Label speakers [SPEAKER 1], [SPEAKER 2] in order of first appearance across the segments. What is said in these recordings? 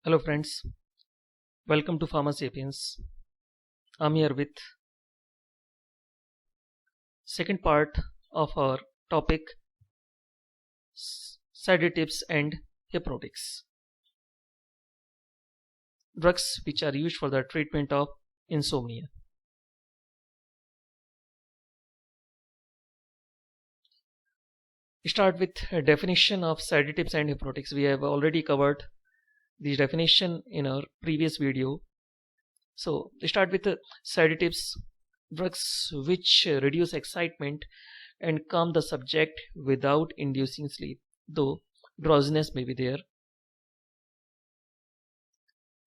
[SPEAKER 1] Hello friends, welcome to Pharma Sapiens. I'm here with second part of our topic sedatives and hypnotics. Drugs which are used for the treatment of insomnia. Start with a definition of sedatives and hypnotics. We have already covered the definition in our previous video. So start with sedatives, drugs which reduce excitement and calm the subject without inducing sleep, though drowsiness may be there,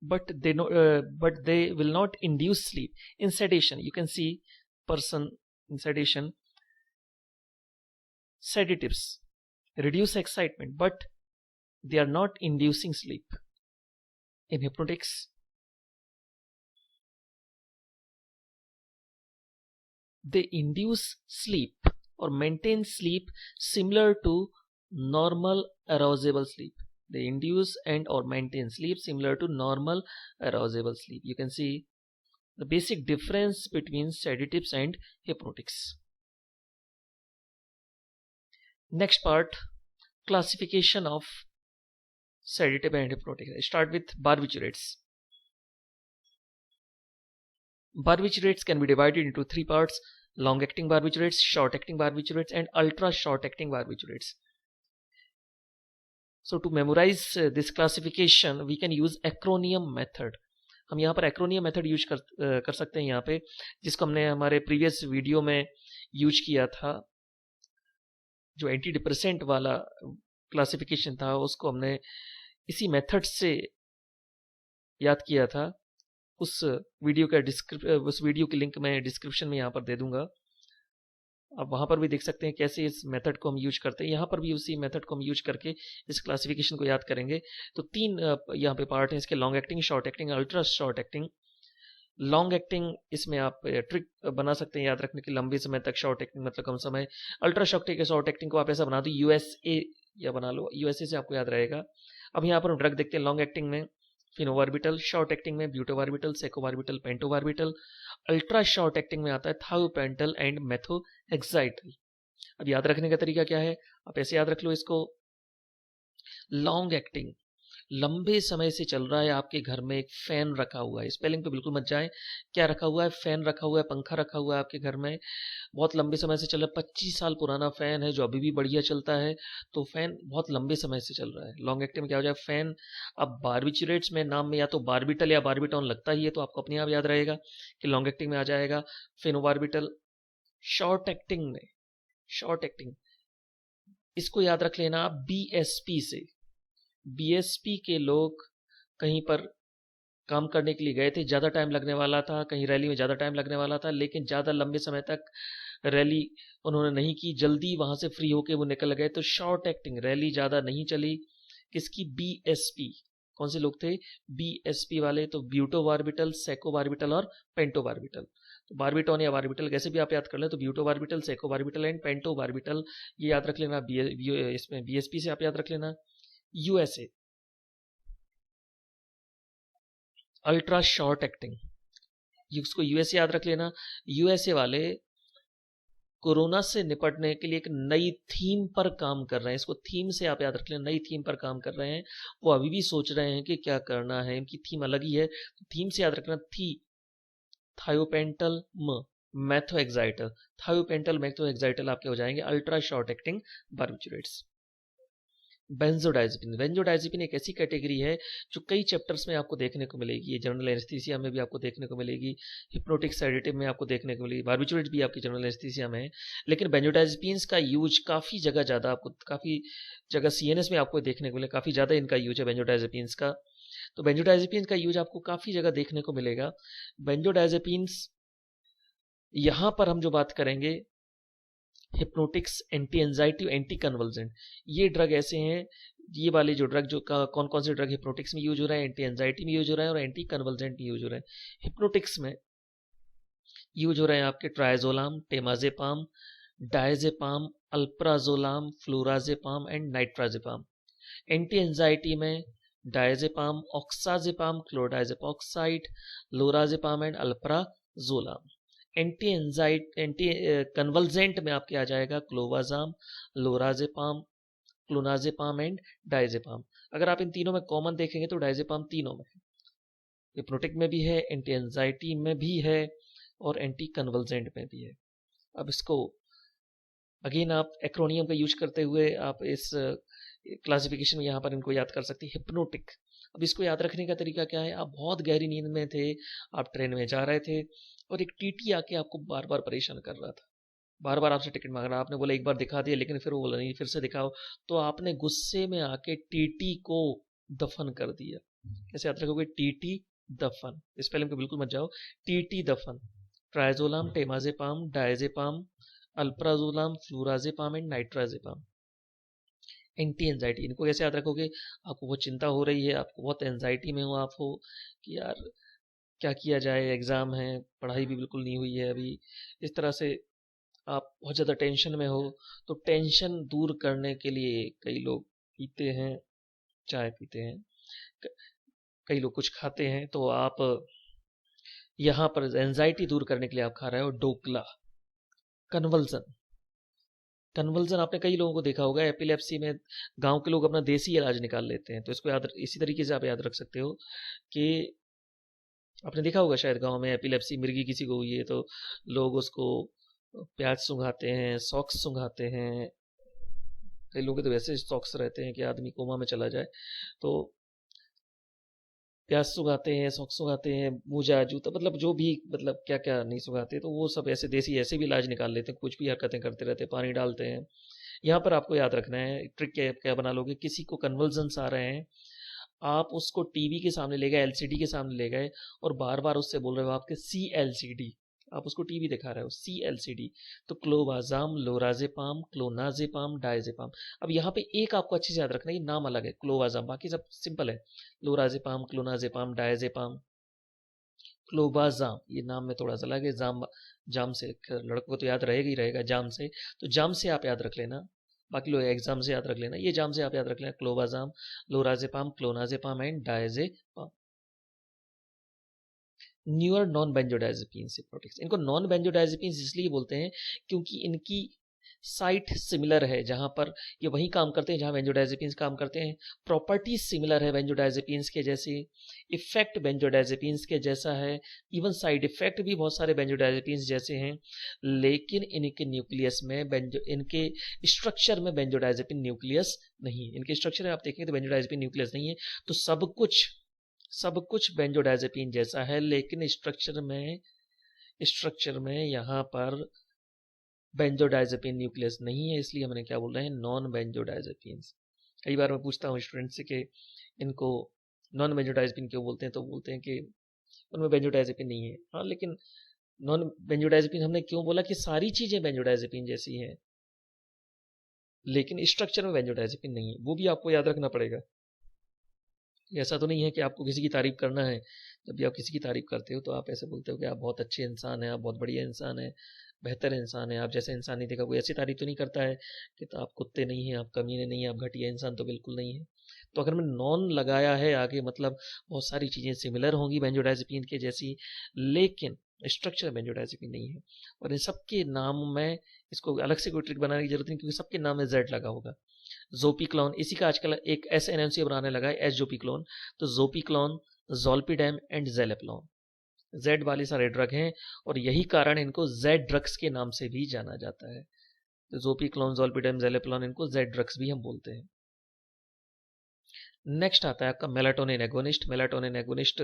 [SPEAKER 1] but they will not induce sleep. In sedation, you can see person in sedation, sedatives reduce excitement, but they are not inducing sleep. In hypnotics, they induce sleep or maintain sleep similar to normal arousable sleep. They induce and or maintain sleep similar to normal arousable sleep. You can see the basic difference between sedatives and hypnotics. Next part, classification of sedative and hypnotic. I start with barbiturates. Barbiturates can be divided into three parts: long-acting barbiturates, short-acting barbiturates, and ultra-short-acting barbiturates. So to memorize this classification, we can use acronym method. हम यहाँ पर acronym method use कर सकते हैं यहाँ पे, जिसको हमने हमारे प्रीवियस वीडियो में यूज किया था. जो एंटी डिप्रेसेंट वाला क्लासिफिकेशन था उसको हमने इसी मेथड से याद किया था. उस वीडियो की लिंक मैं डिस्क्रिप्शन में यहाँ पर दे दूंगा. आप वहाँ पर भी देख सकते हैं कैसे इस मेथड को हम यूज करते हैं. यहाँ पर भी उसी मेथड को हम यूज करके इस क्लासिफिकेशन को याद करेंगे. तो तीन यहाँ पे पार्ट हैं इसके: long acting, short acting, ultra short acting. Long acting, इसमें आप ट्रिक बना सकते हैं याद रखने की, लंबे समय तक शॉर्ट एक्टिंग मतलब कम समय. अल्ट्रा शॉर्ट एक्टिंग को आप ऐसा बना दो यूएसए या बना लो, यूएसए से आपको याद रहेगा. अब यहाँ पर हम ड्रग देखते हैं. लॉन्ग एक्टिंग में फिनोबार्बिटल, शॉर्ट एक्टिंग में ब्यूटोबार्बिटल, सेकोबार्बिटल, पेंटोबार्बिटल. अल्ट्रा शॉर्ट एक्टिंग में आता है थायोपेंटल एंड मेथोहेक्साइटल. अब याद रखने का तरीका क्या है, आप ऐसे याद रख लो इसको. लॉन्ग एक्टिंग, लंबे समय से चल रहा है, आपके घर में एक फैन रखा हुआ है. स्पेलिंग पे बिल्कुल मत जाए. क्या रखा हुआ है? फैन रखा हुआ है, पंखा रखा हुआ है आपके घर में. बहुत लंबे समय से चल रहा है, 25 साल पुराना फैन है जो अभी भी बढ़िया चलता है. तो फैन बहुत लंबे समय से चल रहा है. लॉन्ग एक्टिंग में क्या हो जाए? फैन. अब बार्बिचुरेट्स में नाम में या तो बार्बिटल या बार्बिटॉन लगता ही है, तो आपको अपने आप याद रहेगा कि लॉन्ग एक्टिंग में आ जाएगा फेनोबार्बिटल. शॉर्ट एक्टिंग इसको याद रख लेना आप बीएसपी से. बीएसपी के लोग कहीं पर काम करने के लिए गए थे, ज़्यादा टाइम लगने वाला था, कहीं रैली में ज़्यादा टाइम लगने वाला था, लेकिन ज़्यादा लंबे समय तक रैली उन्होंने नहीं की, जल्दी वहाँ से फ्री होके वो निकल गए. तो शॉर्ट एक्टिंग, रैली ज़्यादा नहीं चली. किसकी? बीएसपी. कौन से लोग थे? बीएसपी वाले. तो ब्यूटोबार्बिटल, सेकोबार्बिटल और पेंटोबार्बिटल. तो बार्बिटॉन या बार्बिटल कैसे भी आप याद कर लें. तो ब्यूटोबार्बिटल, सेकोबार्बिटल एंड पेंटोबार्बिटल ये याद रख लेना. इसमें बीएसपी से आप याद रख लेना. यूएसए, अल्ट्रा शॉर्ट एक्टिंग, उसको यूएसए याद रख लेना. यूएसए वाले कोरोना से निपटने के लिए एक नई थीम पर काम कर रहे हैं. इसको थीम से आप याद रख लेना, नई थीम पर काम कर रहे हैं. वो अभी भी सोच रहे हैं कि क्या करना है, इनकी थीम अलग ही है. तो थीम से याद रखना थायोपेंटल मेथोहेक्साइटल. थायोपेंटल मेथोहेक्साइटल आपके हो जाएंगे ultra short acting barbiturates. Benzodiazepine एक ऐसी कैटेगरी है जो कई चैप्टर्स में आपको देखने को मिलेगी. ये जनरल एनेस्थीसिया में भी आपको देखने को मिलेगी, हिप्नोटिक सेडेटिव में आपको देखने को मिलेगी, बार्बिचुरेट भी आपकी जनरल एनेस्थीसिया में है. लेकिन बेंजोडाइजेपिन्स का यूज काफ़ी जगह ज़्यादा आपको, काफ़ी जगह सीएनएस में आपको देखने को मिलेगा. काफ़ी ज़्यादा इनका यूज है बेंजोडाइजेपिन्स का. तो बेंजोडाइजेपिन्स का यूज आपको काफ़ी जगह देखने को मिलेगा. बेंजोडाइजेपिन्स यहाँ पर हम जो बात करेंगे, hypnotics, anti anxiety, anti convulsant, ये ड्रग ऐसे हैं. ये वाले जो ड्रग, जो कौन कौन से ड्रग हिप्नोटिक्स में यूज हो रहा है, एंटी एंजाइटी में यूज हो रहा है और एंटी कन्वल्जेंट में यूज हो रहा है. हिप्नोटिक्स में यूज हो रहे हैं आपके ट्राइजोलाम, टेमाजेपाम, डायजेपाम, अल्प्राजोलाम, फ्लोराजेपाम एंड नाइट्राजेपाम. एंटी एंजाइटी में diazepam, ऑक्साजेपाम, क्लोरडाइजेपॉक्साइड, lorazepam and अल्प्राजोलाम। Anti convulsant में आपके आ जाएगा क्लोवाजाम, लोराजेपाम, क्लोनाजेपाम एंड डायजेपाम। अगर आप इन तीनों में कॉमन देखेंगे तो डायजेपाम तीनों में है, हिप्नोटिक में भी है, एंटी एंजाइटी में भी है और एंटी कन्वल्जेंट में भी है। अब इसको अगेन आप एक्रोनियम का यूज करते हुए आप इस क्लासिफिकेशन में यहाँ पर इनको याद कर सकते हैं। हिप्नोटिक, अब इसको याद रखने का तरीका क्या है? आप बहुत गहरी नींद में थे, आप ट्रेन में जा रहे थे और एक टीटी आके आपको बार बार परेशान कर रहा था, बार बार आपसे टिकट मांग रहा, आपने बोला एक बार दिखा दिया, लेकिन फिर वो बोला नहीं फिर से दिखाओ, तो आपने गुस्से में आके टीटी को दफन कर दिया। कैसे याद रखोगे? टीटी दफन, इस स्पेलिंग पे बिल्कुल मत जाओ, टीटी दफन। ट्राइजोलाम, टेमाजेपाम, डायजेपाम, अल्प्राजोलाम, फ्लूराजेपाम एंड नाइट्राजेपाम। एंटी एंजाइटी, इनको कैसे याद रखोगे? आपको बहुत चिंता हो रही है, आपको बहुत एंजाइटी में हो आप हो कि यार क्या किया जाए, एग्जाम है, पढ़ाई भी बिल्कुल नहीं हुई है अभी, इस तरह से आप बहुत ज़्यादा टेंशन में हो, तो टेंशन दूर करने के लिए कई लोग पीते हैं, चाय पीते हैं, कई लोग कुछ खाते हैं, तो आप यहाँ पर एंजाइटी दूर करने के लिए आप खा रहे हो डोकला। कन्वल्जन, कन्वल्जन आपने कई लोगों को देखा होगा, एपिलेप्सी में गांव के लोग अपना देसी इलाज निकाल लेते हैं, तो इसको याद इसी तरीके से आप याद रख सकते हो कि आपने देखा होगा शायद गांव में एपिलेप्सी मिर्गी किसी को हुई है तो लोग उसको प्याज सुंघाते हैं, सॉक्स सुंघाते हैं, कई लोगों के तो वैसे सॉक्स रहते हैं कि आदमी कोमा में चला जाए, तो प्याज सुंघाते हैं, सॉक्स सुंघाते हैं, मोजा जूता, मतलब जो भी, मतलब क्या क्या नहीं सुंघाते, तो वो सब ऐसे देसी ऐसे भी इलाज निकाल लेते हैं, कुछ भी हरकतें करते रहते हैं, पानी डालते हैं। यहाँ पर आपको याद रखना है ट्रिक क्या क्या बना लोगे, किसी को कन्वल्जन्स आ रहे हैं, आप उसको टीवी के सामने ले गए, एलसीडी के सामने ले गए और बार बार उससे बोल रहे हो आपके सी एलसीडी, आप उसको टीवी दिखा रहे हो सी एलसीडी, तो क्लोवाजाम, लोराजेपाम, क्लोनाजेपाम, डायजेपाम। अब यहाँ पे एक आपको अच्छे से याद रखना है, ये नाम अलग है क्लोवाजाम, बाकी सब सिंपल है, लोराजेपाम, क्लोनाजेपाम, डायजेपाम, क्लोबाजाम, ये नाम में थोड़ा सा अलग है, जाम, जाम से लड़कों को तो याद रहेगा ही रहेगा जाम से, तो जाम से आप याद रख लेना, बाकी लोग एग्जाम से याद रख लेना, ये जाम से आप याद रख लेना, clobazam, lorazepam, clonazepam and diazepam. Newer non benzodiazepines hypnotics, इनको नॉन बेंजोडाइजेपिन्स इसलिए बोलते हैं क्योंकि इनकी साइट सिमिलर है, जहां पर ये वही काम करते हैं जहां बेंजोडाइजेपिन्स काम करते हैं, प्रॉपर्टीज सिमिलर है बेंजोडाइजेपिन्स के जैसी, इफेक्ट बेंजोडाइजेपिन्स के जैसा है, इवन साइड इफेक्ट भी बहुत सारे बेंजोडाइजेपिन्स जैसे हैं, लेकिन इनके न्यूक्लियस में इनके स्ट्रक्चर में बेंजोडाइजेपिन न्यूक्लियस नहीं है, इनके स्ट्रक्चर आप देखेंगे तो बेंजोडाइजेपिन न्यूक्लियस नहीं है, तो सब कुछ बेंजोडाइजेपिन जैसा है, लेकिन स्ट्रक्चर में यहाँ पर बेंजोडाइजेपिन न्यूक्लियस नहीं है, इसलिए हमने क्या बोल रहे हैं, नॉन बेंजोडाइजेपिन्स। कई बार मैं पूछता हूँ स्टूडेंट से कि इनको नॉन बेंजोडाइजेपिन क्यों बोलते हैं, तो बोलते हैं कि उनमें बेंजोडाइजेपिन नहीं है। हाँ, लेकिन नॉन बेंजोडाइजेपिन हमने क्यों बोला कि सारी चीजें बेंजोडाइजेपिन जैसी हैं, लेकिन स्ट्रक्चर में बेंजोडाइजेपिन नहीं है, वो भी आपको याद रखना पड़ेगा। ऐसा तो नहीं है कि आपको किसी की तारीफ करना है, जब भी आप किसी की तारीफ करते हो तो आप ऐसे बोलते हो कि आप बहुत अच्छे इंसान हैं, आप बहुत बढ़िया इंसान हैं, बेहतर इंसान है, आप जैसे इंसान नहीं देखा, कोई ऐसी तारीफ तो नहीं करता है कि तो आप कुत्ते नहीं हैं, आप कमीने नहीं हैं, आप घटिया इंसान तो बिल्कुल नहीं है। तो अगर मैंने नॉन लगाया है आगे, मतलब बहुत सारी चीज़ें सिमिलर होंगी बेंजोडाइजेपिन के जैसी, लेकिन स्ट्रक्चर बेंजोडाइजेपिन नहीं है, और इन सबके नाम में इसको अलग से कोई ट्रिक बनाने की जरूरत नहीं, क्योंकि सबके नाम में जेड लगा होगा। जोपिक्लोन, इसी का आजकल एक ऐसे एनएमसी बनाने लगा है, एस जोपिक्लोन, तो जोपिक्लोन, जोल्पिडेम एंड जेलेप्लोन, जेड वाले सारे ड्रग हैं और यही कारण इनको जेड ड्रग्स के नाम से भी जाना जाता है। तो जोपिक्लोन, जोल्पिडेम, जेलेप्लोन, इनको जेड ड्रग्स भी हम बोलते हैं। नेक्स्ट आता है आपका मेलाटोनिन एगोनिस्ट। मेलाटोनिन एगोनिस्ट,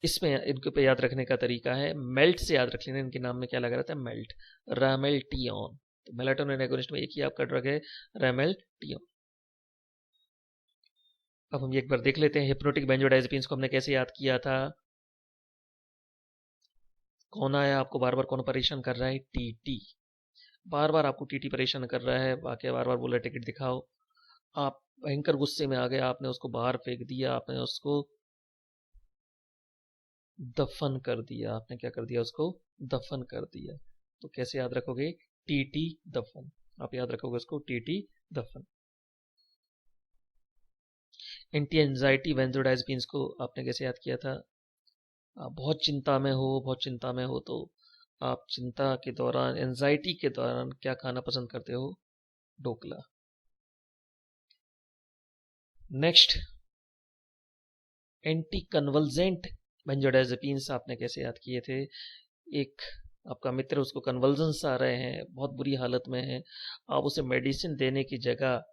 [SPEAKER 1] इसमें इनके पे याद रखने का तरीका है, मेल्ट से याद रख लेना, इनके नाम में क्या लगा रहता है, मेल्ट, रामेल्टियन। तो मेलाटोनिन एगोनिस्ट में एक ही आपका ड्रग है, रामेल्टियन। अब हम एक बार देख लेते हैं हिप्नोटिक बेंजोडाइजेपिन्स को हमने कैसे याद किया था। कौन आया आपको बार बार, कौन परेशान कर रहा है, टीटी, बार बार आपको टीटी परेशान कर रहा है, वाकई बार बार बोल रहा है टिकट दिखाओ, आप भयंकर गुस्से में आ गए, आपने उसको बाहर फेंक दिया, आपने उसको दफन कर दिया, आपने क्या कर दिया, उसको दफन कर दिया। तो कैसे याद रखोगे, टीटी दफन, आप याद रखोगे उसको टीटी दफन। एंटी एंजाइटी बेंजोडाइजेपिन्स को आपने कैसे याद किया था? आप बहुत चिंता में हो तो आप चिंता के दौरान, एंजाइटी के दौरान क्या खाना पसंद करते हो? Dhokla. Next, anti convulsant benzodiazepines आपने कैसे याद किए थे? एक आपका मित्र, उसको कन्वल्जन्स आ रहे हैं, बहुत बुरी हालत में है, आप उसे मेडिसिन देने की जगह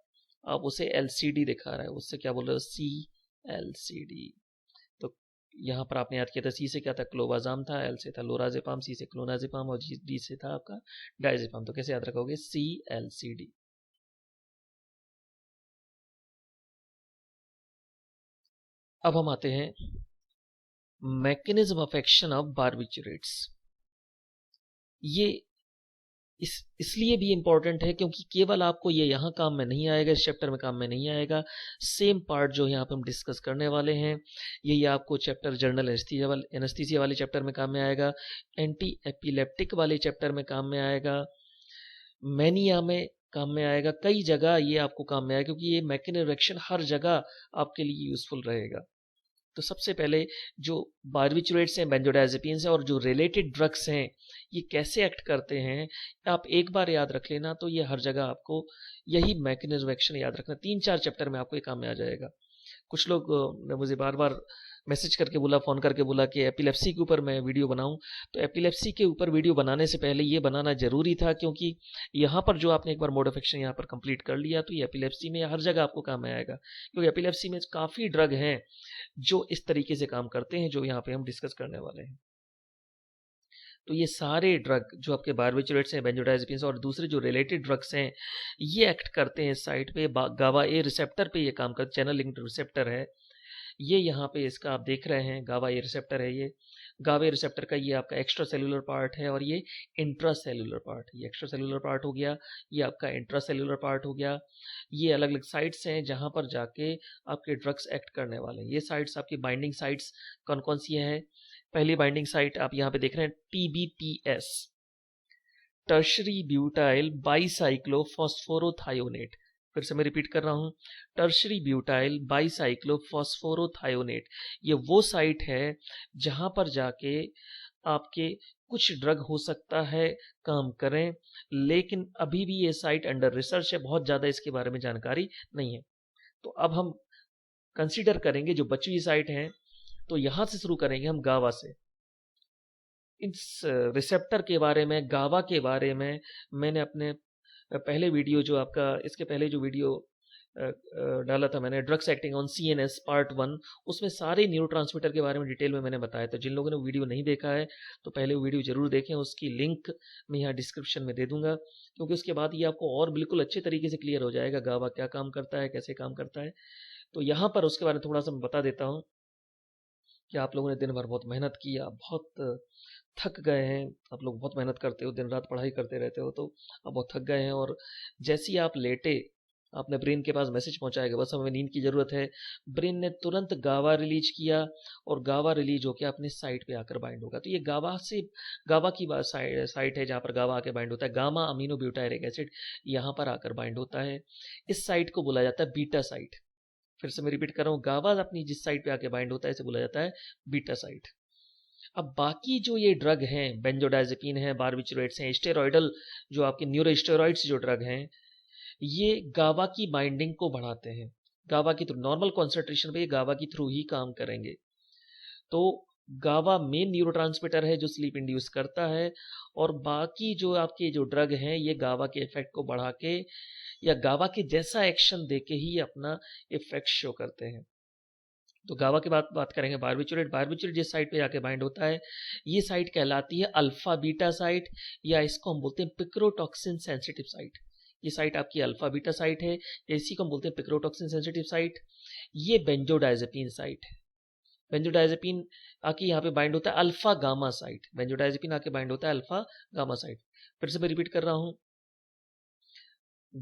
[SPEAKER 1] आप उसे एलसीडी दिखा रहे हो, उससे क्या बोल रहे हो? CLCD। तो यहाँ पर आपने याद किया था, सी से क्या था? क्लोबाजाम था, एल से था लोराजेपाम, सी से क्लोनाजेपाम और डी से था आपका डायजेपाम। तो कैसे याद रखोगे? CLCD। अब हम आते हैं mechanism of action of barbiturates. ये इसलिए भी इंपॉर्टेंट है क्योंकि केवल आपको ये यहाँ काम में नहीं आएगा, इस चैप्टर में काम में नहीं आएगा। सेम पार्ट जो यहाँ पे हम डिस्कस करने वाले हैं, ये आपको चैप्टर जनरल एनेस्थीसिया वाले चैप्टर में काम में आएगा, एंटी एपिलेप्टिक वाले चैप्टर में काम में आएगा, मैनिया में काम में आएगा, कई जगह ये आपको काम में आएगा क्योंकि ये मैकेनिज्म ऑफ एक्शन हर जगह आपके लिए यूजफुल रहेगा। तो सबसे पहले जो बार्बिचुरेट्स हैं, बेंजोडाइजेपिन्स हैं और जो रिलेटेड ड्रग्स हैं, ये कैसे एक्ट करते हैं, आप एक बार याद रख लेना तो ये हर जगह आपको यही मैकेनिज्म एक्शन याद रखना। 3-4 चैप्टर में आपको ये काम में आ जाएगा। कुछ लोग ने मुझे बार बार मैसेज करके बोला, फ़ोन करके बोला कि एपिलेप्सी के ऊपर मैं वीडियो बनाऊं। तो एपिलेप्सी के ऊपर वीडियो बनाने से पहले ये बनाना ज़रूरी था क्योंकि यहाँ पर जो आपने एक बार मोड ऑफ एक्शन यहाँ पर कंप्लीट कर लिया तो ये एपिलेप्सी में हर जगह आपको काम में आएगा, क्योंकि एपिलेप्सी में काफ़ी ड्रग हैं जो इस तरीके से काम करते हैं जो यहाँ पे हम डिस्कस करने वाले हैं। तो ये सारे ड्रग जो आपके बार्बिचुरेट्स हैं, बेंजोडाइजेपिन्स और दूसरे जो रिलेटेड ड्रग्स हैं, ये एक्ट करते हैं साइट पे, गावा ए रिसेप्टर पे ये काम कर, चैनल लिंक्ड रिसेप्टर है ये। यहाँ पे इसका आप देख रहे हैं गावा ए रिसेप्टर है ये। गावा ए रिसेप्टर का ये आपका एक्स्ट्रा सेलुलर पार्ट है और ये इंट्रा सेलुलर पार्ट। ये एक्स्ट्रा सेलुलर पार्ट हो गया, ये आपका इंट्रा सेलुलर पार्ट हो गया। ये अलग अलग साइट्स हैं जहाँ पर जाके आपके ड्रग्स एक्ट करने वाले हैं। ये साइट्स आपकी बाइंडिंग साइट्स कौन कौन सी हैं? पहली बाइंडिंग साइट आप यहाँ पे देख रहे हैं TBPS, टर्शरी ब्यूटाइल बाईसाइक्लोफॉस्फोरोथायोनेट। फिर से मैं रिपीट कर रहा हूँ, टर्शरी ब्यूटाइल बाईसाइक्लोफॉस्फोरोथायोनेट। ये वो साइट है जहाँ पर जाके आपके कुछ ड्रग हो सकता है काम करें, लेकिन अभी भी ये साइट अंडर रिसर्च है, बहुत ज़्यादा इसके बारे में जानकारी नहीं है। तो अब हम कंसीडर करेंगे जो बची हुई साइट हैं, तो यहाँ से शुरू करेंगे हम गावा से। इस रिसेप्टर के बारे में, गावा के बारे में मैंने अपने पहले वीडियो जो आपका, इसके पहले जो वीडियो डाला था मैंने, drugs acting on CNS part 1, उसमें सारे न्यूरोट्रांसमीटर के बारे में डिटेल में मैंने बताया। तो जिन लोगों ने वीडियो नहीं देखा है तो पहले वो वीडियो जरूर देखें, उसकी लिंक मैं यहाँ डिस्क्रिप्शन में दे दूंगा, क्योंकि उसके बाद ये आपको और बिल्कुल अच्छे तरीके से क्लियर हो जाएगा गावा क्या काम करता है, कैसे काम करता है। तो यहाँ पर उसके बारे में थोड़ा सा मैं बता देता हूँ कि आप लोगों ने दिन भर बहुत मेहनत की, आप बहुत थक गए हैं, आप लोग बहुत मेहनत करते हो, दिन रात पढ़ाई करते रहते हो, तो आप बहुत थक गए हैं और जैसे ही आप लेटे आपने ब्रेन के पास मैसेज पहुंचाया कि बस हमें नींद की ज़रूरत है, ब्रेन ने तुरंत गावा रिलीज किया और गावा रिलीज होकर अपने साइट पे आकर बाइंड होगा। तो ये गावा की साइट है जहाँ पर गावा आके बाइंड होता है, गामा अमीनो ब्यूटायरिक एसिड यहाँ पर आकर बाइंड होता है। इस साइट को बोला जाता है बीटा साइट। फिर से मैं रिपीट कर रहा हूँ, गावा अपनी जिस साइट पे आके बाइंड होता है इसे बोला जाता है बीटा साइट। अब बाकी जो ये ड्रग हैं, बेंजोडाइजेपिन है, बार्बिचुरेट्स हैं, स्टेरॉइडल जो आपके न्यूरोस्टेरॉइड्स जो ड्रग हैं, ये गावा की बाइंडिंग को बढ़ाते हैं। गावा की थ्रू, नॉर्मल कॉन्सेंट्रेशन पे गावा की थ्रू ही काम करेंगे। तो गावा मेन न्यूरोट्रांसमीटर है जो स्लीप इंड्यूस करता है, और बाकी जो आपके जो ड्रग हैं ये गावा के इफेक्ट को बढ़ा के या गावा के जैसा एक्शन देके ही अपना इफेक्ट शो करते हैं। तो गावा की बात करेंगे। बार्बिचुरेट जिस साइट पे जाके बाइंड होता है, ये साइट कहलाती है अल्फा बीटा साइट, या इसको हम बोलते हैं पिक्रोटॉक्सिन सेंसिटिव साइट। ये साइट आपकी अल्फा बीटा साइट है, इसी को हम बोलते हैं पिक्रोटॉक्सिन सेंसिटिव साइट। ये बेंजोडाइजेपिन साइट है। बेंजोडाइजेपिन आके यहाँ पे बाइंड होता है अल्फा गामा साइट। बेंजोडाइजेपिन आके बाइंड होता है अल्फा गामा साइट। फिर से मैं रिपीट कर रहा हूँ,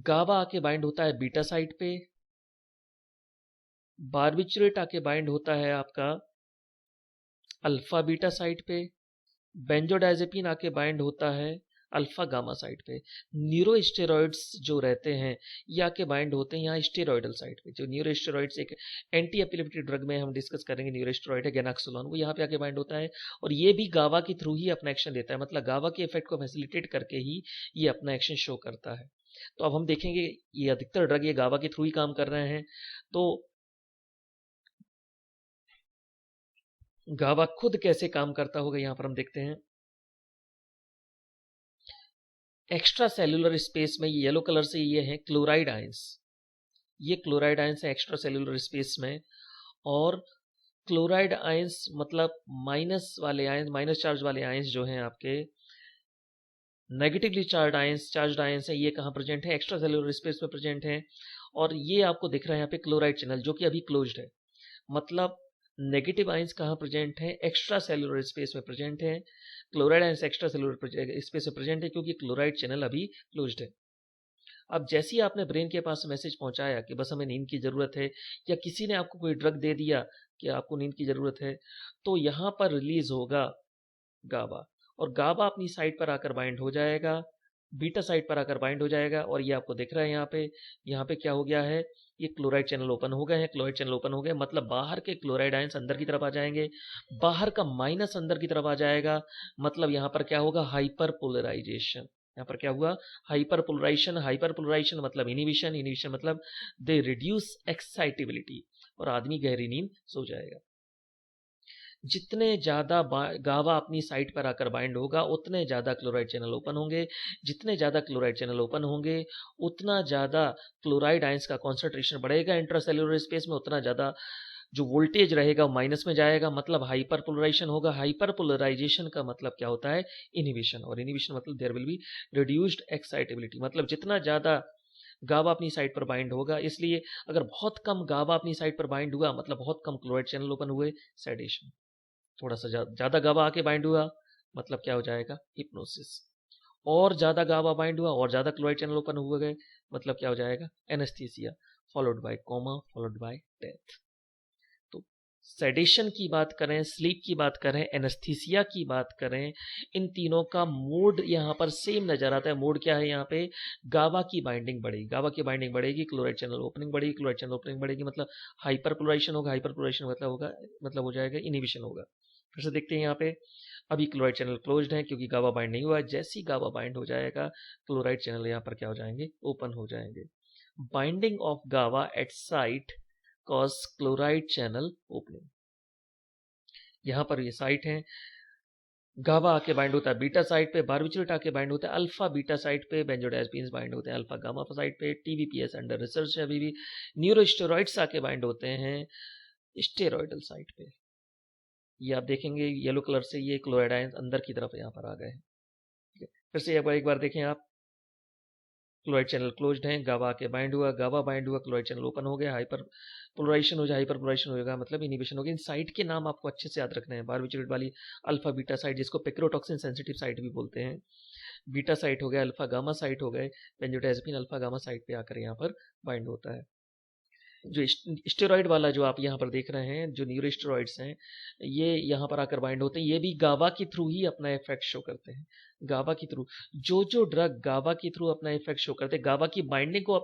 [SPEAKER 1] गावा आके बाइंड होता है बीटा साइट पे, बार्बिचुरेट आके बाइंड होता है आपका अल्फा बीटा साइट पे, बेंजोडाइजेपिन आके बाइंड होता है अल्फा गामा साइट पे। न्यूरोस्टेरॉइड्स जो रहते हैं या के बाइंड होते हैं यहाँ स्टेरॉइडल साइट पे। जो न्यूरोस्टेरॉइड्स एक एंटी एपिलेप्टिक ड्रग में हम डिस्कस करेंगे, न्यूरोस्टेरॉइड है गैनाक्सोलॉन, वो यहाँ पे आके बाइंड होता है और ये भी गावा के थ्रू ही अपना एक्शन देता है, मतलब गावा के इफेक्ट को फैसिलिटेट करके ही ये अपना एक्शन शो करता है। तो अब हम देखेंगे ये अधिकतर ड्रग ये गावा के थ्रू ही काम कर रहे हैं। तो गावा खुद कैसे काम करता होगा यहाँ पर हम देखते हैं। एक्स्ट्रा सेल्यूलर स्पेस में येलो कलर से ये है क्लोराइड आयंस, ये क्लोराइड आयंस है एक्स्ट्रा सेल्यूलर स्पेस में। और क्लोराइड आयंस मतलब माइनस वाले आयंस, माइनस चार्ज वाले आयंस जो हैं आपके नेगेटिवली चार्ज्ड आयंस है, ये कहाँ प्रेजेंट है, एक्स्ट्रा सेल्यूलर स्पेस में प्रेजेंट है। और ये आपको दिख रहा है यहाँ पे क्लोराइड चैनल जो कि अभी क्लोज्ड है, मतलब नेगेटिव आयंस कहाँ प्रेजेंट है, एक्स्ट्रा सेल्यूलर स्पेस में प्रेजेंट है। Chloride ions extra cellular space में प्रेजेंट है क्योंकि क्लोराइड चैनल अभी क्लोज्ड है। अब जैसे ही आपने ब्रेन के पास मैसेज पहुंचाया कि बस हमें नींद की ज़रूरत है, या किसी ने आपको कोई ड्रग दे दिया कि आपको नींद की ज़रूरत है, तो यहाँ पर रिलीज होगा गाबा, और गाबा अपनी साइड पर आकर बाइंड हो जाएगा, बीटा साइड पर आकर बाइंड हो जाएगा। और ये आपको दिख रहा है यहाँ पे क्या हो गया है, ये क्लोराइड चैनल ओपन हो गए हैं, क्लोराइड चैनल ओपन हो गए मतलब बाहर के क्लोराइड आयंस अंदर की तरफ आ जाएंगे, बाहर का माइनस अंदर की तरफ आ जाएगा, मतलब यहाँ पर क्या होगा, हाइपर पोलराइजेशन। यहाँ पर क्या हुआ, हाइपर पोलराइजेशन। हाइपर पोलराइजेशन मतलब इनिबिशन, इनिबिशन मतलब दे रिड्यूस एक्साइटेबिलिटी, और आदमी गहरी नींद सो जाएगा। जितने ज़्यादा गावा अपनी साइट पर आकर बाइंड होगा उतने ज़्यादा क्लोराइड चैनल ओपन होंगे, जितने ज़्यादा क्लोराइड चैनल ओपन होंगे उतना ज़्यादा क्लोराइड आयंस का कॉन्सेंट्रेशन बढ़ेगा इंट्रासेल्युलर स्पेस में, उतना ज़्यादा जो वोल्टेज रहेगा वो माइनस में जाएगा, मतलब हाइपर पोलराइजेशन होगा। हाइपर पोलराइजेशन का मतलब क्या होता है, इनिबिशन, और इनिबिशन मतलब there will be reduced excitability, मतलब जितना ज़्यादा गावा अपनी साइड पर बाइंड होगा। इसलिए अगर बहुत कम गावा अपनी साइड पर बाइंड हुआ मतलब बहुत कम क्लोराइड चैनल ओपन हुए, सेडेशन। थोड़ा सा ज़्यादा गावा आके बाइंड हुआ मतलब क्या हो जाएगा, हिप्नोसिस। और ज़्यादा गावा बाइंड हुआ और ज़्यादा क्लोराइड चैनल ओपन हुए गए मतलब क्या हो जाएगा, anaesthesia followed by coma followed by death. तो सेडेशन की बात करें, स्लीप की बात करें, एनेस्थीसिया की बात करें, इन तीनों का मोड यहाँ पर सेम नजर आता है। मोड क्या है, यहाँ पे गावा की बाइंडिंग बढ़ेगी, गावा की बाइंडिंग बढ़ेगी, क्लोराइड चैनल ओपनिंग बढ़ेगी, क्लोराइड चैनल ओपनिंग बढ़ेगी मतलब हाइपर पोलराइजेशन होगा, हाइपर पोलराइजेशन मतलब हो जाएगा इनिबिशन होगा। फिर से देखते हैं यहाँ पे, अभी क्लोराइड चैनल क्लोज्ड है क्योंकि गावा बाइंड नहीं हुआ है। जैसे ही गावा बाइंड हो जाएगा क्लोराइड चैनल यहाँ पर क्या हो जाएंगे, ओपन हो जाएंगे। बाइंडिंग ऑफ गावा at site cause chloride channel opening. यहाँ पर ये साइट है, गावा आके बाइंड होता है बीटा साइट पे, बारबिचरेट आके बाइंड होता है अल्फा बीटा साइट पे, बेंजोडाइजेपिन्स बाइंड होते हैं अल्फा गामा साइट पे, टीवीपीएस अंडर रिसर्च है अभी भी। न्यूरोस्टेरॉइड्स आके बाइंड होते हैं स्टेरॉइडल साइट पे। ये आप देखेंगे येलो कलर से ये क्लोराइड आयंस अंदर की तरफ यहाँ पर आ गए हैं। फिर से एक बार देखें आप, क्लोराइड चैनल क्लोज्ड है, गावा आके बाइंड हुआ, गावा बाइंड हुआ, क्लोराइड चैनल ओपन हो गया, हाइपर पोलराइजेशन हो जाए, हाइपर पोलराइजेशन होगा मतलब इनिबिशन होगी। इन साइट के नाम आपको अच्छे से याद रखने हैं। बारबिचरेट वाली अल्फा बीटा साइट, जिसको पेक्रोटॉक्सिन सेंसिटिव साइट भी बोलते हैं, बीटा साइट हो गया, अल्फा गामा साइट हो गए, बेंजोडाइजेपिन अल्फा गामा साइट पे आकर यहाँ पर बाइंड होता है। जो स्टेरॉइड वाला जो आप यहाँ पर देख रहे हैं, जो न्यूरोस्टेरॉइड्स हैं, ये यहाँ पर आकर बाइंड होते हैं, ये भी गावा के थ्रू ही अपना इफेक्ट शो करते हैं। गावा के थ्रू, जो ड्रग गावा के थ्रू अपना इफेक्ट शो करते हैं, गावा की बाइंडिंग को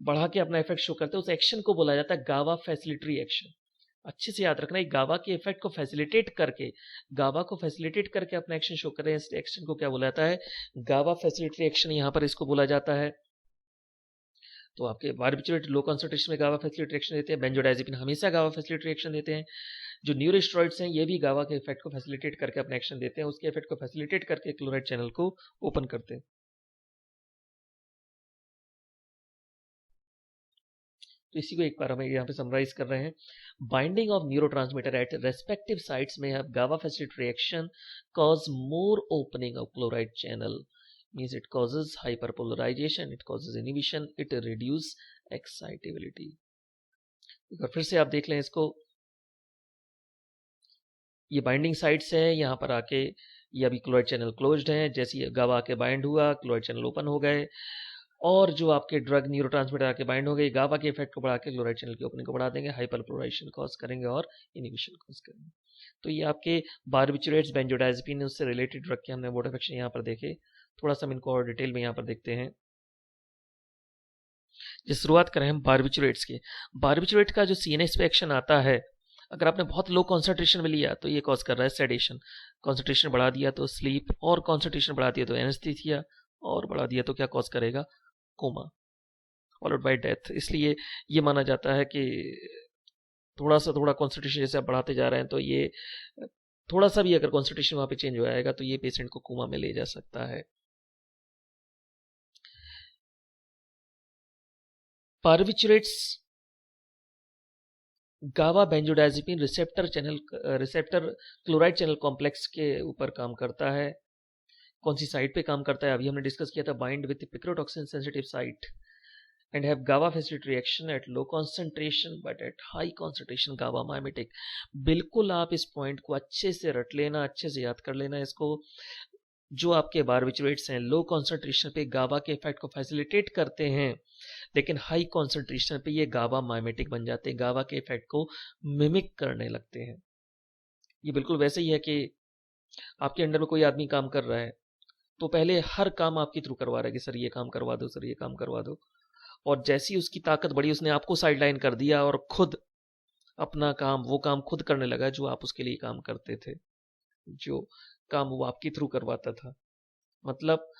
[SPEAKER 1] बढ़ा के अपना इफेक्ट शो करते हैं, उस एक्शन को बोला जाता है गावा फैसिलिटरी एक्शन। अच्छे से याद रखना है, गावा के इफेक्ट को फैसिलिटेट करके, गावा को फैसिलिटेट करके अपना एक्शन शो करें, इस एक्शन को क्या बोला जाता है, गावा फैसिलिटरी एक्शन यहाँ पर इसको बोला जाता है। तो आपके बारबिचरेट लो कंसंट्रेशन में गावा फैसिलिटी रिएक्शन देते हैं, बेंजोडाइजेपिन हमेशा गावा फैसिलिटी रिएक्शन देते हैं। जो न्यूरोस्टेरॉइड्स हैं ये भी गावा के इफेक्ट को फैसिलिटेट करके अपना एक्शन देते हैं, उसके इफेक्ट को फैसिलिटेट करके क्लोराइड चैनल को ओपन करते हैं। तो इसी को एक बार हमें यहाँ पे समराइज कर रहे हैं। Binding of neurotransmitter at respective sites में हैव गावा facility reaction cause more opening of chloride channel, means it causes hyperpolarization, it causes inhibition, it reduce excitability। एक बार फिर से आप देख लें इसको, ये बाइंडिंग साइट्स हैं, यहाँ पर आके ये अभी क्लोराइड चैनल क्लोज्ड है, जैसे ये गावा आके बाइंड हुआ क्लोराइड चैनल ओपन हो गए, और जो आपके ड्रग न्यूरोट्रांसमीटर आके बाइंड हो गए गावा के इफेक्ट को बढ़ा के क्लोराइड चैनल की ओपनिंग को बढ़ा देंगे, हाइपरपोलराइजेशन कॉज करेंगे और इनिबिशन कॉज करेंगे। तो ये आपके बारबिचरेट्स, बेंजोडाइजेपिन उससे रिलेटेड ड्रग के हमने मोड ऑफ एक्शन यहाँ पर देखे। थोड़ा सा हम इनको और डिटेल में यहाँ पर देखते हैं। जो शुरुआत करें हम बार्बिचुरेट्स की। बार्बिचुरेट का जो सीएनएस पे एक्शन आता है, अगर आपने बहुत लो कॉन्सेंट्रेशन में लिया तो ये कॉज कर रहा है सेडेशन, कॉन्सेंट्रेशन बढ़ा दिया तो स्लीप, और कॉन्सेंट्रेशन बढ़ा दिया तो एनेस्थीसिया, और बढ़ा दिया तो क्या कॉज करेगा, कोमा फॉलोड बाय डेथ। इसलिए ये माना जाता है कि थोड़ा कॉन्सेंट्रेशन जैसे आप बढ़ाते जा रहे हैं तो ये थोड़ा सा भी अगर कॉन्सेंट्रेशन वहां पे चेंज हो जाएगा तो ये पेशेंट को कोमा में ले जा सकता है। बार्बिचुरेट्स गावा benzodiazepine receptor chloride channel complex के ऊपर काम करता है। कौन सी साइट पे काम करता है, अभी हमने डिस्कस किया था, bind with picrotoxin sensitive site and have GABA facilitated reaction at low concentration but at high concentration GABA mimetic। बिल्कुल आप इस पॉइंट को अच्छे से रट लेना, अच्छे से याद कर लेना इसको। जो आपके बार्बिचुरेट्स हैं लो कॉन्सेंट्रेशन पे गाबा के इफेक्ट को फैसिलिटेट करते हैं, लेकिन हाई कॉन्सेंट्रेशन पे ये गाबा माइमेटिक बन जाते हैं, गाबा के इफेक्ट को मिमिक करने लगते हैं। ये बिल्कुल वैसे ही है कि आपके अंडर में कोई आदमी काम कर रहा है तो पहले हर काम आपके थ्रू करवा रहा है कि सर ये काम करवा दो, सर ये काम करवा दो, और जैसी उसकी ताकत बढ़ी उसने आपको साइडलाइन कर दिया और खुद अपना काम, वो काम खुद करने लगा जो आप उसके लिए काम करते थे, जो काम वो आपके थ्रू करवाता था। मतलब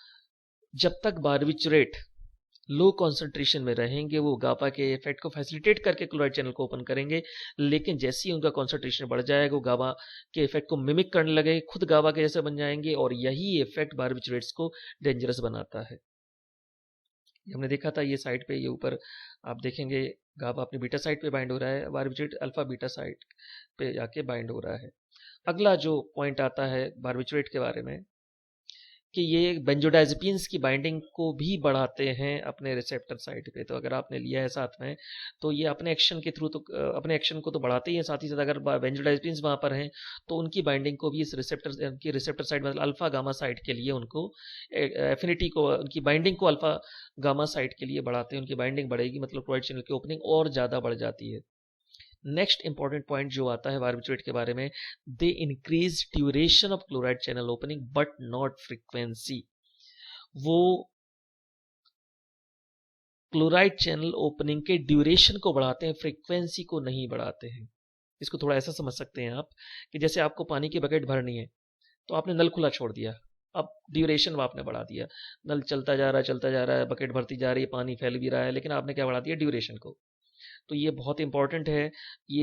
[SPEAKER 1] जब तक बार्बिचुरेट लो कॉन्सेंट्रेशन में रहेंगे वो गाबा के इफेक्ट को फैसिलिटेट करके क्लोराइड चैनल को ओपन करेंगे, लेकिन जैसे ही उनका कॉन्सेंट्रेशन बढ़ जाएगा वो गाबा के इफेक्ट को मिमिक करने लगे, खुद गाबा के जैसे बन जाएंगे, और यही इफेक्ट बार्बिचुरेट्स को डेंजरस बनाता है। हमने देखा था ये साइड पे, ये ऊपर आप देखेंगे गाबा अपने बीटा साइड पे बाइंड हो रहा है, बार्बिचुरेट अल्फा बीटा साइड पे जाके बाइंड हो रहा है। अगला जो पॉइंट आता है बार्बिचुरेट के बारे में कि ये बेंजोडाइजेपिन्स की बाइंडिंग को भी बढ़ाते हैं अपने रिसेप्टर साइट पे। तो अगर आपने लिया है साथ में तो ये अपने एक्शन के थ्रू तो अपने एक्शन को तो बढ़ाते ही हैं, साथ ही साथ अगर बेंजोडाइजेपिन्स वहाँ पर हैं तो उनकी बाइंडिंग को भी इस रिसेप्टर साइड मतलब अल्फा गामा साइट के लिए उनको एफिनिटी को, उनकी बाइंडिंग को अल्फा गामा साइट के लिए बढ़ाते हैं। उनकी बाइंडिंग बढ़ेगी मतलब क्लोराइड चैनल की ओपनिंग और ज़्यादा बढ़ जाती है। नेक्स्ट इंपॉर्टेंट पॉइंट जो आता है बार्बिचुरेट के बारे में, they increase duration of chloride channel opening but not frequency. वो क्लोराइड चैनल ओपनिंग के ड्यूरेशन को बढ़ाते हैं, फ्रीक्वेंसी को नहीं बढ़ाते हैं। इसको थोड़ा ऐसा समझ सकते हैं आप कि जैसे आपको पानी की बकेट भरनी है तो आपने नल खुला छोड़ दिया, अब ड्यूरेशन आपने बढ़ा दिया, नल चलता जा रहा है, बकेट भरती जा रही है, पानी फैल भी रहा है, लेकिन आपने क्या बढ़ा दिया, ड्यूरेशन को। तो ये बहुत इंपॉर्टेंट है। ये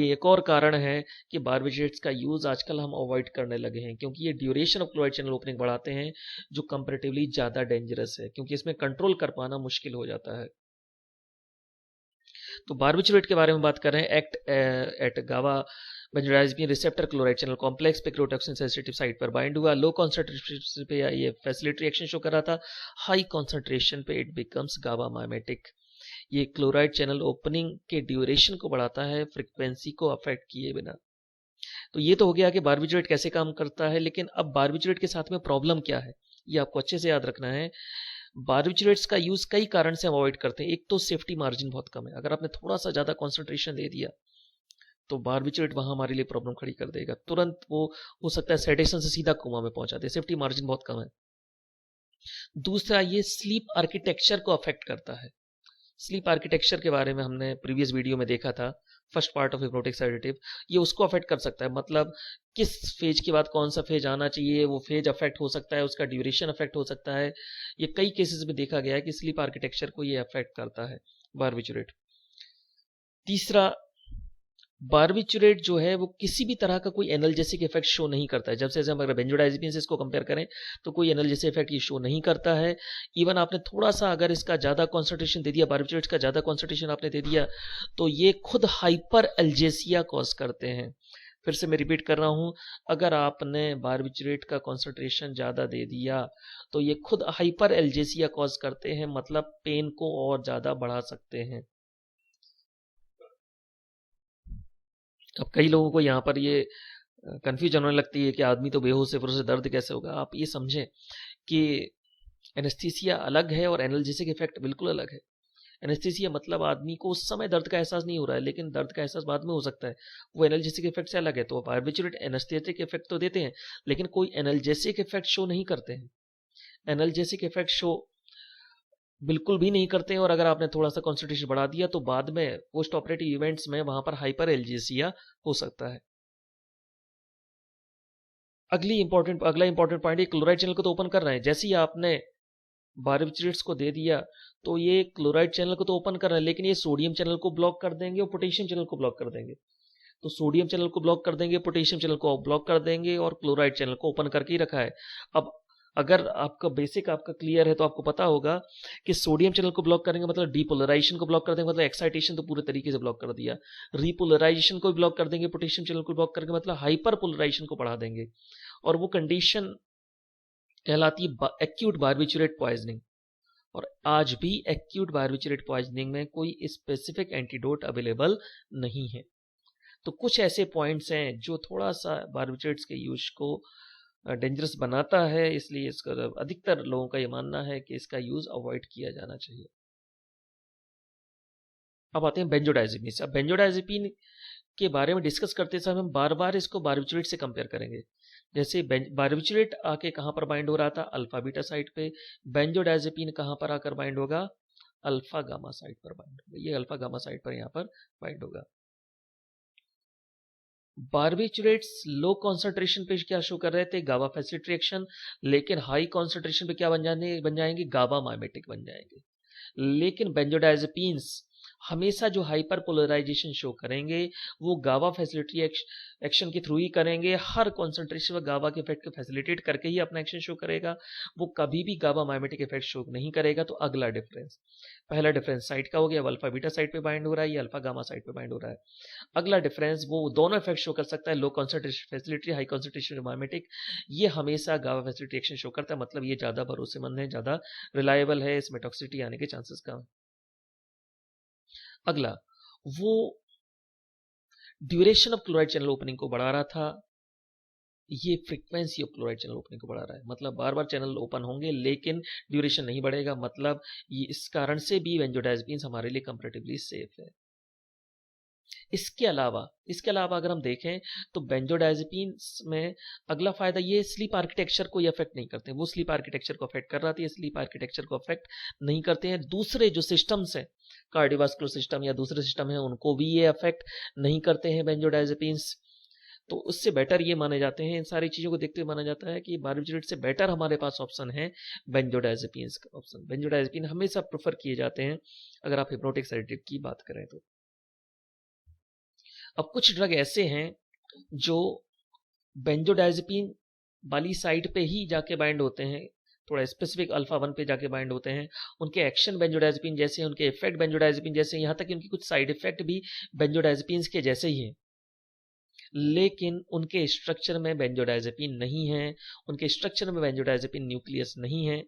[SPEAKER 1] एक और कारण है कि बार्बिचुरेट्स का यूज आजकल हम अवॉइड करने लगे हैं, क्योंकि ये duration of chloride channel opening बढ़ाते हैं, जो कंपैरेटिवली ज्यादा डेंजरस है, क्योंकि इसमें कंट्रोल कर पाना मुश्किल हो जाता है। तो बार्बिचुरेट के बारे में बात कर रहे हैं, एक्ट एट गावा benzodiazepine receptor chloride channel complex पे पिक्रोटॉक्सिन सेंसिटिव साइट पर बाइंड हुआ, लो कॉन्सेंट्रेशन पे ये फैसिलिटी रिएक्शन शो कर रहा था, हाई कॉन्सेंट्रेशन पे इट बिकम्स गाबा माइमेटिक। ये क्लोराइड चैनल ओपनिंग के ड्यूरेशन को बढ़ाता है, फ्रीक्वेंसी को अफेक्ट किए बिना। तो ये तो हो गया कि बार्बिचुरेट कैसे काम करता है, लेकिन अब बार्बिचुरेट के साथ में प्रॉब्लम क्या है ये आपको अच्छे से याद रखना है। बार्बिचुरेट्स का यूज कई कारण से हम अवॉइड करते हैं। एक तो सेफ्टी मार्जिन बहुत कम है, अगर आपने थोड़ा सा ज्यादा कॉन्सेंट्रेशन दे दिया तो बार्बिचुरेट वहां हमारे लिए प्रॉब्लम खड़ी कर देगा, तुरंत वो हो सकता है सेडेशन से सीधा कोमा में पहुंचा दे, सेफ्टी मार्जिन बहुत कम है। दूसरा, ये स्लीप आर्किटेक्चर को अफेक्ट करता है। स्लीप आर्किटेक्चर के बारे में हमने प्रीवियस वीडियो में देखा था, first part of hypnotic sedative, ये उसको अफेक्ट कर सकता है। मतलब किस फेज के बाद कौन सा फेज आना चाहिए, वो फेज अफेक्ट हो सकता है, उसका ड्यूरेशन अफेक्ट हो सकता है। ये कई केसेस में देखा गया है कि स्लीप आर्किटेक्चर को ये अफेक्ट करता है बार्बिचुरेट। तीसरा, बार्बिचुरेट जो है वो किसी भी तरह का कोई एनाल्जेसिक इफेक्ट शो नहीं करता है। जब से हम अगर बेंजोडाइजेपिन से इसको कंपेयर करें तो कोई एनाल्जेसिक इफेक्ट ये शो नहीं करता है। इवन आपने थोड़ा सा अगर इसका ज़्यादा कॉन्सेंट्रेशन दे दिया, बार्बिचुरेट का ज़्यादा कॉन्सेंट्रेशन आपने दे दिया तो ये खुद हाइपर एल्जेसिया कॉज करते हैं। फिर से मैं रिपीट कर रहा हूँ, अगर आपने बार्बिचुरेट का कॉन्सेंट्रेशन ज़्यादा दे दिया तो ये खुद हाइपर एल्जेसिया कॉज करते हैं, मतलब पेन को और ज़्यादा बढ़ा सकते हैं। अब कई लोगों को यहाँ पर ये कंफ्यूजन होने लगती है कि आदमी तो बेहोश है, फिर उसे दर्द कैसे होगा। आप ये समझें कि एनेस्थीसिया अलग है और एनाल्जेसिक इफेक्ट बिल्कुल अलग है। एनेस्थीसिया मतलब आदमी को उस समय दर्द का एहसास नहीं हो रहा है, लेकिन दर्द का एहसास बाद में हो सकता है, वो एनाल्जेसिक इफेक्ट से अलग है। तो बार्बिचुरेट एनेस्थेटिक इफेक्ट तो देते हैं लेकिन कोई एनाल्जेसिक इफेक्ट शो नहीं करते हैं। एनाल्जेसिक इफेक्ट शो बिल्कुल भी नहीं करते हैं, और अगर आपने थोड़ा सा कॉन्सेंट्रेशन बढ़ा दिया तो बाद में पोस्ट ऑपरेटिव इवेंट्स में वहां पर हाइपर एल्जेसिया हो सकता है। अगला इंपॉर्टेंट पॉइंट, ये क्लोराइड चैनल को तो ओपन कर रहे हैं। जैसे ही आपने बारबिचरेट्स को दे दिया तो ये क्लोराइड चैनल को तो ओपन कर रहे हैं, लेकिन ये सोडियम चैनल को ब्लॉक कर देंगे और पोटेशियम चैनल को ब्लॉक कर देंगे। तो सोडियम चैनल को ब्लॉक कर देंगे, पोटेशियम चैनल को ब्लॉक कर देंगे, और क्लोराइड चैनल को ओपन करके ही रखा है। अब अगर आपका बेसिक आपका क्लियर है तो आपको पता होगा कि सोडियम चैनल को ब्लॉक करेंगे मतलब डीपोलराइजेशन को ब्लॉक कर देंगे, मतलब एक्साइटेशन तो पूरे तरीके से ब्लॉक कर दिया। रीपोलराइजेशन को भी ब्लॉक कर देंगे, पोटेशियम चैनल को ब्लॉक करके मतलब हाइपर पोलराइजेशन को बढ़ा देंगे, और वो कंडीशन कहलाती है एक्यूट बारबिचुरेट पॉइजनिंग। और आज भी एक्यूट बारबिचुरेट पॉइजनिंग में कोई स्पेसिफिक एंटीडोट अवेलेबल नहीं है। तो कुछ ऐसे पॉइंट्स हैं जो थोड़ा सा बारबिचुरेट्स के यूज को डेंजरस बनाता है, इसलिए इसका अधिकतर लोगों का ये मानना है कि इसका यूज अवॉइड किया जाना चाहिए। अब आते हैं बेंजोडाइजेपिन। अब बेंजोडाइजेपिन के बारे में डिस्कस करते समय हम बार बार इसको बारबिचुरेट से कंपेयर करेंगे। जैसे बारबिचुरेट आके कहाँ पर बाइंड हो रहा था, अल्फा बीटा साइट पे। बेंजोडाइजेपिन कहाँ पर आकर बाइंड होगा, अल्फा गामा साइट पर बाइंड होगा। ये अल्फा गामा साइट पर यहाँ पर बाइंड होगा। बारबिचुरेट्स लो कॉन्सेंट्रेशन पे क्या शो कर रहे थे, गाबा फैसिलिटी रिएक्शन, लेकिन हाई कॉन्सेंट्रेशन पे क्या बन जाएंगे, गाबा माइमेटिक बन जाएंगे। लेकिन बेंजोडाइजेपिन्स हमेशा जो हाइपर पोलराइजेशन शो करेंगे वो गाबा फैसिलिटी एक्शन के थ्रू ही करेंगे। हर कॉन्सेंट्रेशन में गाबा के इफेक्ट को फैसिलिटेट करके ही अपना एक्शन शो करेगा, वो कभी भी गाबा माइमेटिक इफेक्ट शो नहीं करेगा। तो अगला डिफरेंस, पहला डिफरेंस साइट का हो गया, अल्फा बीटा साइट पे बाइंड हो रहा है, ये अल्फा गामा साइट पे बाइंड हो रहा है। अगला डिफरेंस, वो दोनों इफेक्ट शो कर सकता है, low concentration facility, high concentration mimetic. ये हमेशा गाबा फैसिलिटी एक्शन शो करता है, मतलब ये ज्यादा भरोसेमंद है, ज्यादा रिलायबल है, इसमें टॉक्सिसिटी आने के चांसेस कम। अगला, वो duration of chloride channel opening को बढ़ा रहा था, ये frequency of chloride channel opening को बढ़ा रहा है, मतलब बार बार चैनल ओपन होंगे लेकिन ड्यूरेशन नहीं बढ़ेगा। मतलब ये इस कारण से भी बेंजोडाइजेपिन्स हमारे लिए कंपैरेटिवली सेफ है। इसके अलावा अगर हम देखें तो बेंजोडाइजेपिन्स में अगला फायदा ये, स्लीप आर्किटेक्चर को ये अफेक्ट नहीं करते। वो स्लीप आर्किटेक्चर को अफेक्ट कर रहा था, ये स्लीप आर्किटेक्चर को अफेक्ट नहीं करते हैं। दूसरे जो सिस्टम्स हैं, कार्डियोवास्कुलर सिस्टम या दूसरे सिस्टम है, उनको भी ये अफेक्ट नहीं करते हैं बेंजोडाइजेपिन्स। तो उससे बेटर ये माने जाते हैं, इन सारी चीजों को देखते हुए माना जाता है कि बारबिचुरेट से बेटर हमारे पास ऑप्शन है बेंजोडाइजेपिन्स का ऑप्शन। बेंजोडाइजेपिन हमेशा प्रेफर किए जाते हैं अगर आप हिप्नोटिक सेडेटिव की बात करें तो। अब कुछ ड्रग ऐसे हैं जो बेंजोडाइजेपिन वाली साइट पे ही जाके बाइंड होते हैं, थोड़ा स्पेसिफिक अल्फा 1 पे जाके बाइंड होते हैं। उनके एक्शन बेंजोडाइजेपिन जैसे हैं, उनके इफेक्ट बेंजोडाइजेपिन जैसे हैं, यहाँ तक कि उनकी कुछ साइड इफेक्ट भी बेंजोडाइजेपिन्स के जैसे ही हैं, लेकिन उनके स्ट्रक्चर में बेंजोडाइजेपिन नहीं है, उनके स्ट्रक्चर में बेंजोडाइजेपिन न्यूक्लियस नहीं है।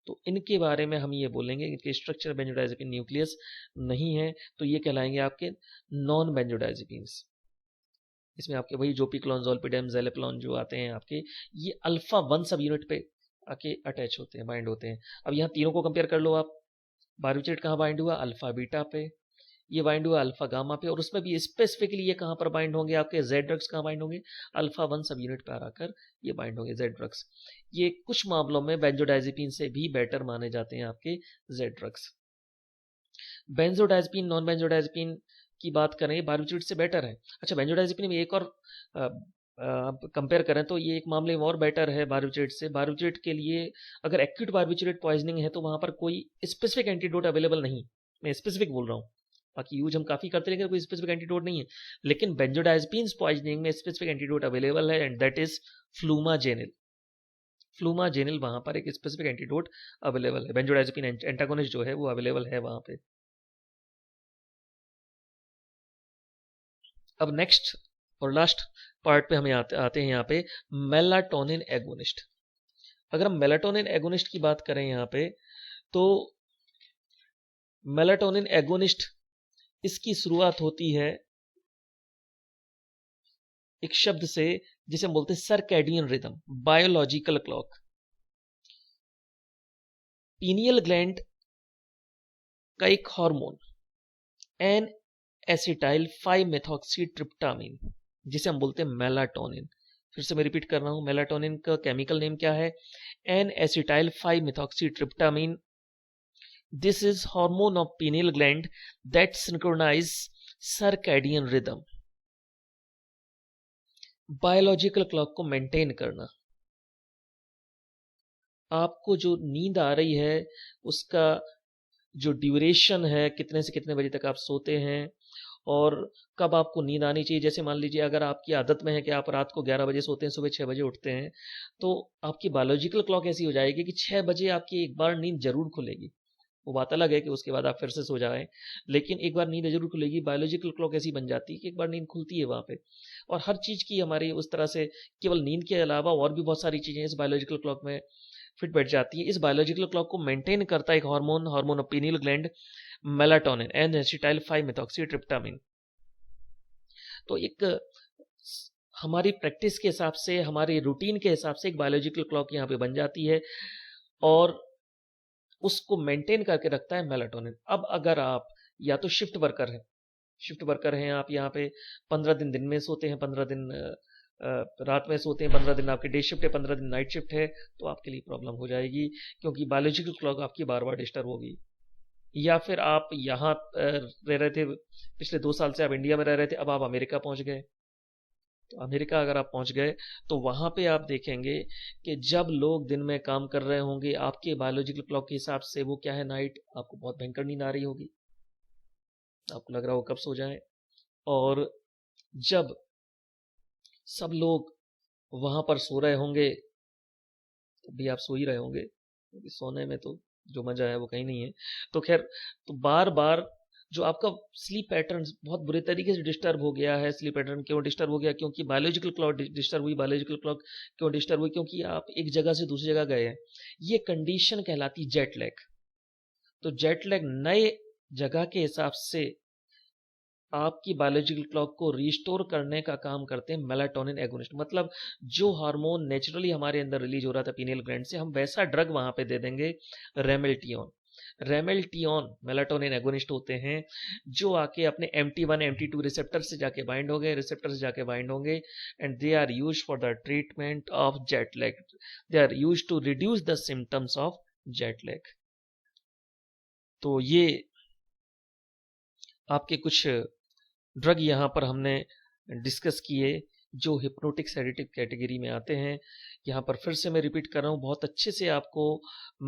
[SPEAKER 1] तो इनके बारे में हम ये बोलेंगे इनके स्ट्रक्चर बेंजोडाइजेपिन न्यूक्लियस नहीं है, तो ये कहलाएंगे आपके नॉन बेंजोडाइजेपिन्स। इसमें आपके वही जोपिक्लोन, ज़ोलपीडेम, ज़ेलेप्लोन जो आते हैं आपके, ये अल्फा 1 सब यूनिट पे आके अटैच होते हैं, बाइंड होते हैं। अब यहाँ तीनों को कंपेयर कर लो आप, बारबिचरेट कहाँ बाइंड हुआ, अल्फा बीटा पे, ये बाइंड हुआ अल्फा गामा पे, और उसमें भी स्पेसिफिकली ये कहाँ पर बाइंड होंगे, आपके जेड ड्रग्स कहाँ बाइंड होंगे, अल्फा 1 सब यूनिट पर आकर ये बाइंड होंगे जेड ड्रग्स। ये कुछ मामलों में बेंजोडाइजेपिन से भी बेटर माने जाते हैं आपके Z drugs. Benzodiazepine, non benzodiazepine की बात करें, बारबिचरेट से बेटर है। अच्छा, बेंजोडाइजेपिन में एक और कंपेयर करें तो ये एक मामले में और बेटर है बारबिचरेट से। बारबिचरेट के लिए अगर एक्यूट बारबिचरेट पॉइजनिंग है तो वहां पर कोई स्पेसिफिक एंटीडोट अवेलेबल नहीं, मैं स्पेसिफिक बोल रहा हूँ, बाकी यूज हम काफी करते हैं लेकिन कोई स्पेसिफिक एंटीडोट नहीं है। लेकिन बेंजोडाइजेपिन्स पॉइजनिंग में स्पेसिफिक एंटीडोट अवेलेबल है, and that is flumazenil. Flumazenil वहां पर एक स्पेसिफिक एंटीडोट अवेलेबल है, बेंजोडाइजेपिन एंटागोनिस्ट जो है वो अवेलेबल है वहां पे। अब नेक्स्ट और लास्ट पार्ट पे हमें आते हैं यहाँ पे मेलाटोनिन एगोनिस्ट। अगर हम मेलाटोनिन एगोनिस्ट की बात करें यहाँ पे, तो मेलाटोनिन एगोनिस्ट इसकी शुरुआत होती है एक शब्द से जिसे हम बोलते हैं circadian rhythm, biological clock. Pineal gland का एक hormone N acetyl 5 methoxy tryptamine जिसे हम बोलते हैं मेलाटोनिन, फिर से मैं रिपीट कर रहा हूँ, मेलाटोनिन का केमिकल नेम क्या है? N acetyl 5 methoxy tryptamine. This is hormone of pineal gland that synchronize circadian rhythm. Biological clock को मेंटेन करना. आपको जो नींद आ रही है उसका जो ड्यूरेशन है, कितने से कितने बजे तक आप सोते हैं और कब आपको नींद आनी चाहिए. जैसे मान लीजिए अगर आपकी आदत में है कि आप रात को 11 बजे सोते हैं, सुबह 6 बजे उठते हैं, तो आपकी बायोलॉजिकल क्लॉक ऐसी हो जाएगी कि 6 बजे आपकी एक बार नींद जरूर खुलेगी. वो बात अलग है कि उसके बाद आप फिर से सो जाएं, लेकिन एक बार नींद जरूर खुलेगी. बायोलॉजिकल क्लॉक ऐसी बन जाती है कि एक बार नींद खुलती है वहाँ पे. और हर चीज़ की हमारी उस तरह से, केवल नींद के अलावा और भी बहुत सारी चीज़ें इस बायोलॉजिकल क्लॉक में फिट बैठ जाती है. इस बायोलॉजिकल क्लॉक को मेंटेन करता है एक hormone of pineal gland, melatonin and acetyl 5 methoxy tryptamine. तो एक हमारी प्रैक्टिस के हिसाब से, हमारी रूटीन के हिसाब से एक बायोलॉजिकल क्लॉक यहाँ पे बन जाती है और उसको मेंटेन करके रखता है मेलाटोनिन. अब अगर आप या तो शिफ्ट वर्कर हैं आप, यहाँ पे 15 दिन में सोते हैं, 15 दिन रात में सोते हैं, 15 दिन आपकी डे शिफ्ट है, 15 दिन नाइट शिफ्ट है, तो आपके लिए प्रॉब्लम हो जाएगी क्योंकि बायोलॉजिकल क्लॉक आपकी बार बार डिस्टर्ब होगी. या फिर आप यहाँ रह रहे थे, पिछले 2 साल से आप इंडिया में रह रहे थे, अब आप अमेरिका पहुंच गए. तो अमेरिका अगर आप पहुंच गए तो वहां पे आप देखेंगे कि जब लोग दिन में काम कर रहे होंगे, आपके बायोलॉजिकल क्लॉक के हिसाब से वो क्या है, नाइट, आपको बहुत भयंकर नींद आ रही होगी, आपको लग रहा हो कब सो जाए. और जब सब लोग वहां पर सो रहे होंगे तब भी आप सो ही रहे होंगे, क्योंकि सोने में तो जो मजा है वो कहीं नहीं है. तो खैर, तो बार बार जो आपका स्लीप पैटर्न बहुत बुरे तरीके से डिस्टर्ब हो गया है. स्लीप पैटर्न क्यों डिस्टर्ब हो गया? क्योंकि बायोलॉजिकल क्लॉक डिस्टर्ब हुई. बायोलॉजिकल क्लॉक क्यों डिस्टर्ब हुई? क्योंकि आप एक जगह से दूसरी जगह गए हैं. ये कंडीशन कहलाती जेट लैग. तो जेट लैग नए जगह के हिसाब से आपकी बायोलॉजिकल क्लॉक को रिस्टोर करने का काम करते हैं मेलाटोनिन एगोनिस्ट. मतलब जो हार्मोन नेचुरली हमारे अंदर रिलीज हो रहा था पीनियल ग्लैंड से, हम वैसा ड्रग वहां पे दे देंगे, रेमेल्टियोन. रेमेल्टियोन मेलाटोनिन एगोनिस्ट होते हैं जो आके अपने MT1 MT2 रिसेप्टर से जाके बाइंड होंगे and they are used for the treatment of jet lag. They are used to reduce the symptoms of jet lag. तो ये आपके कुछ ड्रग यहाँ पर हमने डिस्कस किए जो हिप्नोटिक सेडेटिव कैटेगरी में आते हैं. यहाँ पर फिर से मैं रिपीट कर रहा हूँ, बहुत अच्छे से आपको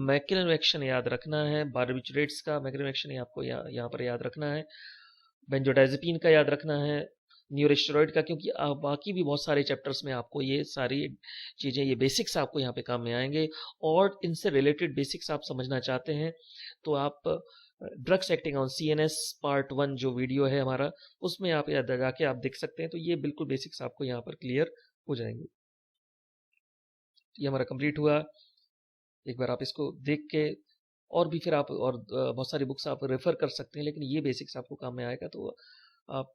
[SPEAKER 1] मैकेनिज्म एक्शन याद रखना है. बार्बिट्यूरेट्स का मैकेनिज्म एक्शन आपको यहाँ पर याद रखना है. बेंजोडाइजेपिन का याद रखना है, न्यूरोस्टेरॉइड का, क्योंकि बाकी भी बहुत सारे चैप्टर्स में आपको ये सारी चीज़ें, ये बेसिक्स आपको यहाँ पे काम में आएंगे. और इनसे रिलेटेड बेसिक्स आप समझना चाहते हैं तो आप drugs acting on CNS part 1 जो वीडियो है हमारा, उसमें आप जाके आप देख सकते हैं. तो ये बिल्कुल बेसिक्स आपको यहाँ पर क्लियर हो जाएंगे. ये हमारा कंप्लीट हुआ. एक बार आप इसको देख के और भी फिर आप और बहुत सारी बुक्स आप रेफर कर सकते हैं, लेकिन ये बेसिक्स आपको काम में आएगा. तो आप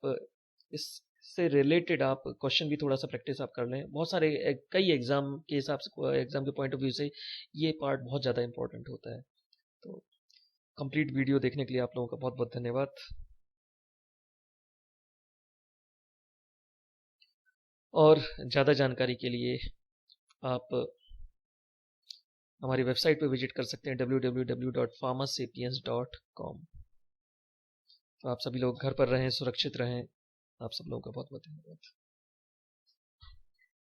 [SPEAKER 1] इससे रिलेटेड आप क्वेश्चन भी थोड़ा सा प्रैक्टिस आप कर लें. बहुत सारे कई एग्जाम के हिसाब से, एग्जाम के पॉइंट ऑफ व्यू से ये पार्ट बहुत ज़्यादा इंपॉर्टेंट होता है. तो कंप्लीट वीडियो देखने के लिए आप लोगों का बहुत बहुत धन्यवाद. और ज़्यादा जानकारी के लिए आप हमारी वेबसाइट पर विजिट कर सकते हैं www.pharmasapiens.com. तो आप सभी लोग घर पर रहें, सुरक्षित रहें. आप सब लोगों का बहुत बहुत धन्यवाद.